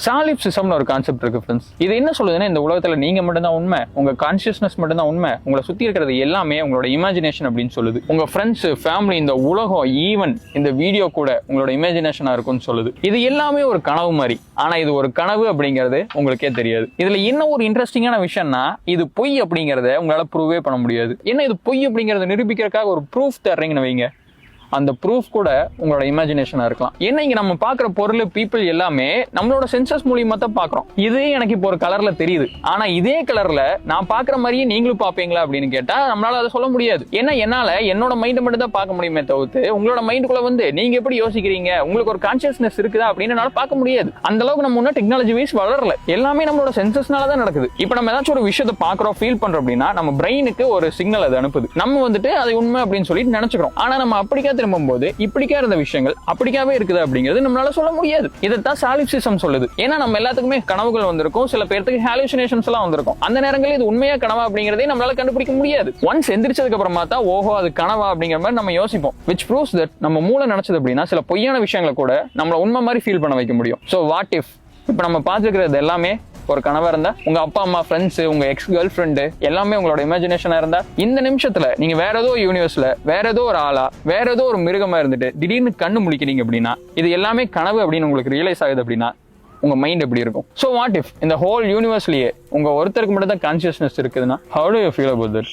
சாலிப்சிசம்னு ஒரு கான்செப்ட் இருக்கு ஃப்ரெண்ட்ஸ். இது என்ன சொல்லுதுன்னா, இந்த உலகத்துல நீங்க மட்டும்தான் உண்மை, உங்க கான்சியஸ்னஸ் மட்டும்தான் உண்மை, உங்களை சுத்தி இருக்கிறது எல்லாமே உங்களோட இமேஜினேஷன் அப்படின்னு சொல்லுது. உங்க ஃப்ரெண்ட்ஸ், ஃபேமிலி, இந்த உலகம், ஈவன் இந்த வீடியோ கூட உங்களோட இமேஜினேஷனா இருக்கும்னு சொல்லுது. இது எல்லாமே ஒரு கனவு மாதிரி. ஆனா இது ஒரு கனவு அப்படிங்கிறது உங்களுக்கே தெரியாது. இதுல என்ன ஒரு இன்ட்ரெஸ்டிங்கான விஷயம்னா, இது பொய் அப்படிங்கறத உங்களால ப்ரூவே பண்ண முடியாது. என்ன இது பொய் அப்படிங்கறத நிரூபிக்கிறதுக்காக ஒரு ப்ரூஃப் தர்றீங்கன்னு வைங்க, அந்த ப்ரூஃப் கூட உங்களோட இமேஜினேஷனா இருக்கலாம். ஏன்னா இங்க நம்ம பாக்குற பொருள், பீப்புள் எல்லாமே நம்மளோட சென்சஸ் மூலியமா தான் பாக்குறோம். இது எனக்கு இப்போ ஒரு கலர்ல தெரியுது, ஆனா இதே கலர்ல நான் பாக்குற மாதிரியே நீங்களும் பாப்பீங்களா அப்படின்னு கேட்டா நம்மளால அதை சொல்ல முடியாது. ஏன்னா என்னால என்னோட மைண்ட் மட்டும் தான் பார்க்க முடியுமே தவிர்த்து உங்களோட மைண்டுக்குள்ள வந்து நீங்க எப்படி யோசிக்கிறீங்க, உங்களுக்கு ஒரு கான்சியஸ்னஸ் இருக்குதா அப்படின்னு என்னால பார்க்க முடியாது. அந்த அளவுக்கு நம்ம இன்னும் டெக்னாலஜி வைஸ் வளரல. எல்லாமே நம்மளோட சென்சஸ்னால தான் நடக்குது. இப்போ நம்ம ஏதாச்சும் ஒரு விஷயத்தை பாக்குறோம், ஃபீல் பண்றோம் அப்படின்னா நம்ம பிரெயினுக்கு ஒரு சிக்னல் அது அனுப்புது. நம்ம வந்துட்டு அது உண்மை அப்படின்னு சொல்லிட்டு நினைச்சுக்கிறோம். ஆனா நம்ம அப்படிக்கா திரும்பும்போது இப்படிக்கா இருந்த விஷயங்கள் அப்படிக்காவே இருக்குது அப்படிங்கிறது நம்மளால சொல்ல முடியாது. இதைத்தான் சாலிப்சிசம் சொல்லுது. ஏன்னா நம்ம எல்லாத்துக்குமே கனவுகள் வந்திருக்கும், சில பேருக்கு ஹாலுசினேஷன்ஸ் எல்லாம் வந்திருக்கும். அந்த நேரங்களில் இது உண்மையா கனவா அப்படிங்கறதே நம்மளால கண்டுபிடிக்க முடியாது. ஒன்ஸ் எந்திரிச்சதுக்கு அப்புறமா தான் ஓஹோ அது கனவா அப்படிங்கிற மாதிரி நம்ம யோசிப்போம். which proves that நம்ம மூளை நினைச்சது அப்படின்னா சில பொய்யான விஷயங்களை கூட நம்மள உண்மை மாதிரி ஃபீல் பண்ண வைக்க முடியும். ஸோ வாட் இஃப் இப்ப நம்ம பார்த்துக்கிறது எல்லாமே ஒரு கனவா இருந்தா, உங்க அப்பா அம்மா, ஃப்ரெண்ட்ஸ், உங்க எக்ஸ் கேர்ள் ஃப்ரெண்டு எல்லாமே உங்களோட இமேஜினேஷனா இருந்தா, இந்த நிமிஷத்துல நீங்க வேற ஏதோ யூனிவர்ஸ்ல வேற ஏதோ ஒரு ஆளா, வேற ஏதோ ஒரு மிருகமா இருந்துட்டு திடீர்னு கண்ணு முழிக்கிறீங்க அப்படின்னா, இது எல்லாமே கனவு அப்படின்னு உங்களுக்கு ரியலைஸ் ஆகுது அப்படின்னா உங்க மைண்ட் எப்படி இருக்கும்? ஸோ வாட் இஃப் இந்த ஹோல் யூனிவர்ஸ்லயே உங்க ஒருத்தருக்கு மட்டும் தான் கான்சியஸ்னஸ் இருக்குதுன்னா, how do you feel about that?